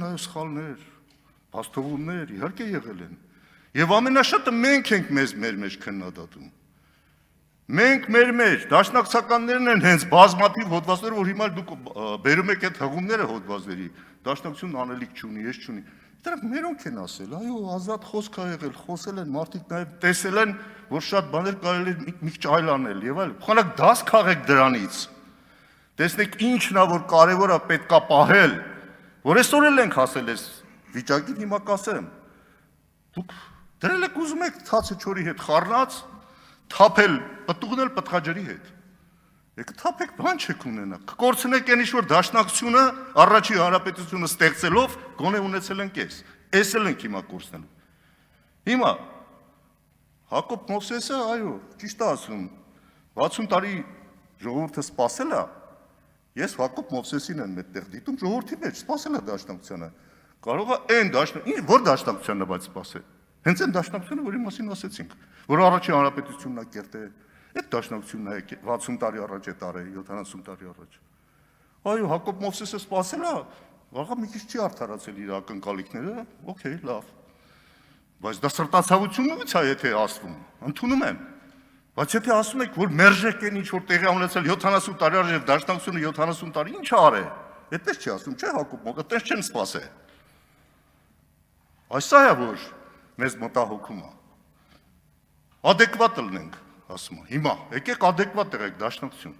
այո, սխալներ, փաստողումներ, իհարկե եղել են։ Եվ ամենաշատը մենք ենք մեզ մեր մեջ քննադատում։ Մենք մեր մեջ, դաշնակցականներն են հենց բազմաթիվ հոդվածները, որ հիմա դուք բերում եք այդ հղումները հոդվածների, դաշնակցությունն անելիք չունի, ես չունի։ Դրանք մերոնք են ասել, այո, ազատ խոսք ա եղել, խոսել են, մարդիկ նաև տեսել են, որ շատ բաներ կարելի է մի քիչ այլ անել եւ այլ։ Խոնակ դաս քաղեք դրանից։ Տեսնեք ինչն է, որ կարևոր է պետքա պահել, որ այսօր էլ ենք հասել այս վիճակին, հիմա կասեմ։ Դուք դրել եք ուզում եք ցածը չորի հետ խառնած, թափել պտուղնել պտղաջրի հետ։ Եք թափեք, բան չեք ունենա։ Կկորցնեք այն ինչ-որ դաշնակցությունը առաջի հանրապետությունը ստեղծելով գոնե ունեցել ենք էս։ Էս էլ ենք հիմա կորցնելու։ Հիմա Հակոբ Մովսեսը, այո, ճիշտ է ասում, 60 տարի ժողովուրդը սպասել է, ես Հակոբ Մովսեսին եմ այդտեղ դիտում, ժողովրդի մեջ սպասել է դաշնակցությանը։ Կարող է այն դաշնակցությունը, որ դաշնակցությանն է բայց սպասել։ Հենց այն դաշնակցությունը, որի մասին ասեցինք, որ առաջի հանրապետությունն է կերտել, այդ դաշնակցությունն է 60 տարի առաջ է տարել, 70 տարի առաջ։ Այո, Հակոբ Մովսեսը սպասել է, աղա մի քիչ չի արդարացել իր ակնկալիքները, օքեյ, լավ։ Բայց դա սրտացավությունից է, եթե ասվում, ընդունում եմ։ Բայց եթե ասում եք, որ մերժեք են ինչ որ տեղի ունեցել 70 տարի առաջ եւ դաշնակցությունը 70 տարի, ինչ արե։ Այդպես չի ասում, չէ Հակոբ Մովսեսը, այդպես չեն սպասել։ Այսա է որ մեզ մտահոգում է։ Ադեկվատ լինենք, ասում եմ։ Հիմա եկեք ադեկվատ եղեք դաշնակցություն։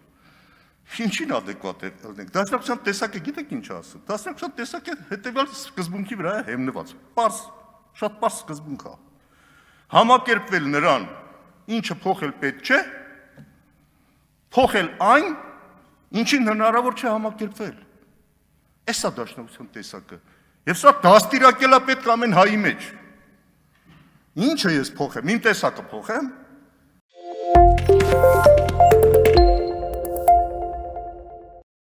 Ինչին ադեկվատ լինենք։ Դաշնակցության տեսակը գիտեք ինչ ասում։ Դաշնակցության տեսակը հետեւյալ սկզբունքի վրա է հիմնված։ Պարզ, շատ պարզ սկզբունք է։ Համակերպվել նրան, ինչը փոխել պետք չէ, փոխել այն, ինչին հնարավոր չէ համակերպվել։ Էսա դաշնակցության տեսակը։ Եվ սա դաստիարակել է պետք ամեն հայի մեջ։ Ինչը ես փոխեմ, իմ տեսակը փոխեմ։